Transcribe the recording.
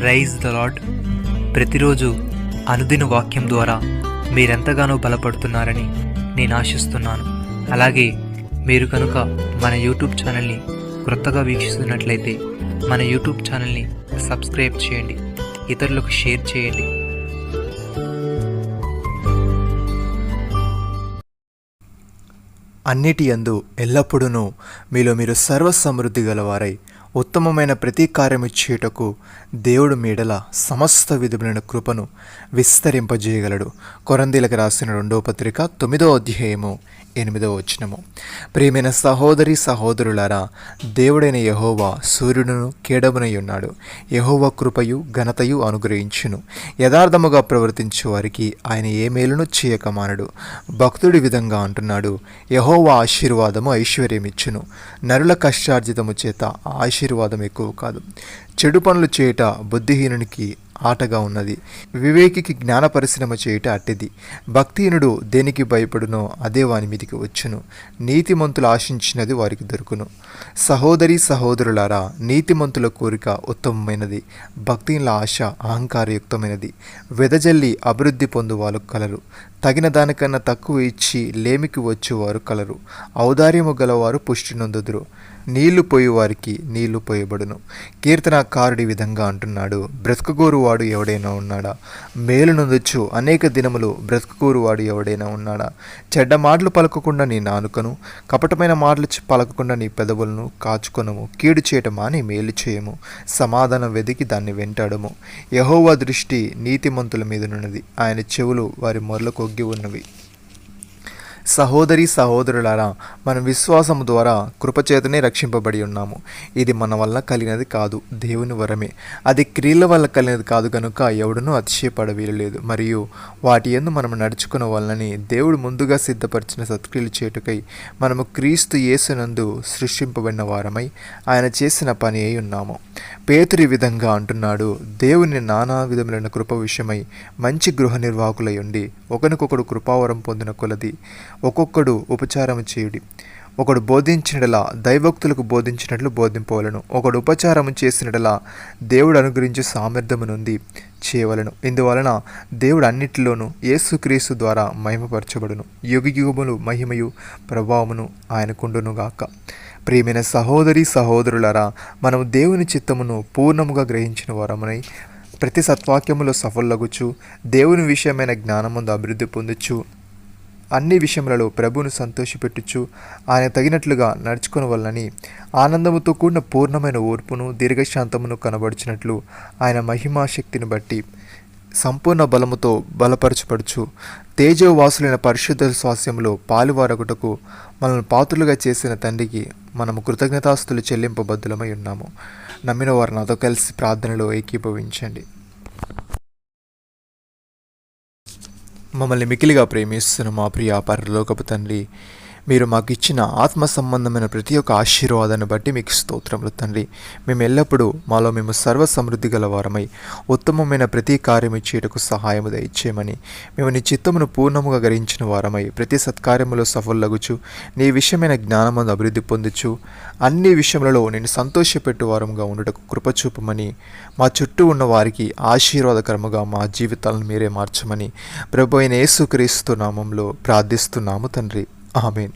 Rise the lord. ప్రతిరోజు అనుదిన వాక్యం ద్వారా మీరెంతగానో బలపడుతున్నారని నేను ఆశిస్తున్నాను. అలాగే మీరు కనుక మన యూట్యూబ్ ఛానల్ని క్రొత్తగా వీక్షిస్తున్నట్లయితే మన యూట్యూబ్ ఛానల్ని సబ్స్క్రైబ్ చేయండి, ఇతరులకు షేర్ చేయండి. అన్నిటి యందు ఎల్లప్పుడూ మీలో మీరు సర్వసమృద్ధి గలవారై ఉత్తమమైన ప్రతి కార్యము చేయుటకు దేవుడు మీడల సమస్త విధములైన కృపను విస్తరింపజేయగలడు. కొరంథీలకు రాసిన 2వ పత్రిక 9వ అధ్యాయము 8వ వచనము. ప్రియమైన సహోదరి సహోదరులారా, దేవుడైన యెహోవా సూర్యుడును కేడమునై ఉన్నాడు. యెహోవా కృపయు ఘనతయు అనుగ్రహించును. యథార్థముగా ప్రవర్తించు వారికి ఆయన ఏ మేలును చేయక మానడు. భక్తుడి విధంగా అంటున్నాడు, యెహోవా ఆశీర్వాదము ఐశ్వర్యమిచ్చును. నరుల కష్టార్జితము చేత ఆశీర్వాదం ఎక్కువ కాదు. చెడు పనులు చేయుట బుద్ధిహీనునికి ఆటగా ఉన్నది, వివేకికి జ్ఞాన పరిశ్రమ చేయుట అట్టిది. భక్తిహీనుడు దేనికి భయపడునో అదే వాని మీదికి వచ్చును. నీతిమంతులు ఆశించినది వారికి దొరుకును. సహోదరి సహోదరులారా, నీతిమంతుల కోరిక ఉత్తమమైనది, భక్తిహీనుల ఆశ అహంకారయుక్తమైనది. వెదజల్లి అభివృద్ధి పొందువారు కలరు, తగిన దానికన్నా తక్కువ ఇచ్చి లేమికి వచ్చేవారు కలరు. ఔదార్యము గలవారు పుష్టి నొందుదురు. నీళ్లు పోయేవారికి నీళ్లు పోయబడును. కీర్తనకారుడి విధంగా అంటున్నాడు, బ్రతుకుగోరువాడు ఎవడైనా ఉన్నాడా? మేలు నొందొచ్చు అనేక దినములు బ్రతుకుగోరువాడు ఎవడైనా ఉన్నాడా? చెడ్డ మాటలు పలకకుండా నీ నాలుకను, కపటమైన మాటలు పలకకుండా నీ పెదవులను కాచుకొనము. కీడు చేయటమా నీ మేలు చేయము. సమాధానం వెదికి దాన్ని వెంటాడము. యెహోవా దృష్టి నీతిమంతుల మీదనున్నది, ఆయన చెవులు వారి మొరలకు ఒగ్గి ఉన్నవి. సహోదరి సహోదరులారా, మనం విశ్వాసము ద్వారా కృపచేతనే రక్షింపబడి ఉన్నాము. ఇది మన వల్ల కలిగినది కాదు, దేవుని వరమే. అది క్రియల వల్ల కలిగినది కాదు కనుక ఎవడునూ అతిశయపడ వీలులేదు. మరియు వాటి యందు మనం నడుచుకున్న వలనని దేవుడు ముందుగా సిద్ధపరిచిన సత్క్రియలు చేయుటకై మనము క్రీస్తు యేసునందు సృష్టింపబడిన వారమై ఆయన చేసిన పని అయి ఉన్నాము. పేతురు ఈ విధంగా అంటున్నాడు, దేవుని నానా విధములైన కృప విషయమై మంచి గృహ నిర్వాహకులై ఉండి ఒకరికొకడు కృపావరం పొందిన కొలది ఒక్కొక్కడు ఉపచారం చేయుడి. ఒకడు బోధించినట్లా దైవోక్తులకు బోధించినట్లు బోధింపవలను. ఒకడు ఉపచారము చేసినట్లా దేవుడు అనుగ్రహించే సామర్థ్యమునుంది చేయవలను. ఇందువలన దేవుడు అన్నిటిలోనూ యేసుక్రీస్తు ద్వారా మహిమపరచబడును. యుగయుగములు మహిమయు ప్రభావమును ఆయనకుండునుగాక. ప్రియమైన సహోదరి సహోదరులారా, మనము దేవుని చిత్తమును పూర్ణముగా గ్రహించిన వారమునై ప్రతి సత్వాక్యములో సఫలగుచు దేవుని విషయమైన జ్ఞానముందు అభివృద్ధి పొందొచ్చు. అన్ని విషయములలో ప్రభువును సంతోషపెట్టుచు ఆయన తగినట్లుగా నడుచుకుని వలనని ఆనందముతో కూడిన పూర్ణమైన ఓర్పును దీర్ఘశాంతమును కనబడిచినట్లు ఆయన మహిమాశక్తిని బట్టి సంపూర్ణ బలముతో బలపరచబడుచు తేజోవాసులైన పరిశుద్ధ స్వాస్యములో పాలువారగుటకు మనల్ని పాత్రులుగా చేసిన తండ్రికి మనము కృతజ్ఞతాస్తులు చెల్లింపబద్ధులమై ఉన్నాము. నమ్మిన వారు నాతో కలిసి ప్రార్థనలో ఏకీభవించండి. మమ్మల్ని మికిలిగా ప్రేమిస్తున్న మా ప్రియ పరలోకపు తండ్రి, మీరు మాకు ఇచ్చిన ఆత్మ సంబంధమైన ప్రతి ఒక్క ఆశీర్వాదాన్ని బట్టి మీకు స్తోత్రములు తండ్రి. మేము ఎల్లప్పుడూ మాలో మేము సర్వ సమృద్ధి గల వారమై ఉత్తమమైన ప్రతి కార్యము చేయటకు సహాయము దయచేయమని, మేము నీ చిత్తమును పూర్ణముగా గ్రహించిన వారమై ప్రతి సత్కార్యములో సఫలగుచు నీ విషయమైన జ్ఞానమందు అభివృద్ధి పొందుచు అన్ని విషయములలో నేను సంతోషపెట్టు వారముగా ఉండుటకు కృపచూపమని, మా చుట్టూ ఉన్న వారికి ఆశీర్వాదకరముగా మా జీవితాలను మీరే మార్చమని ప్రభు అయిన యేసుక్రీస్తు నామంలో ప్రార్థిస్తున్నాము తండ్రి. ఆమేన్.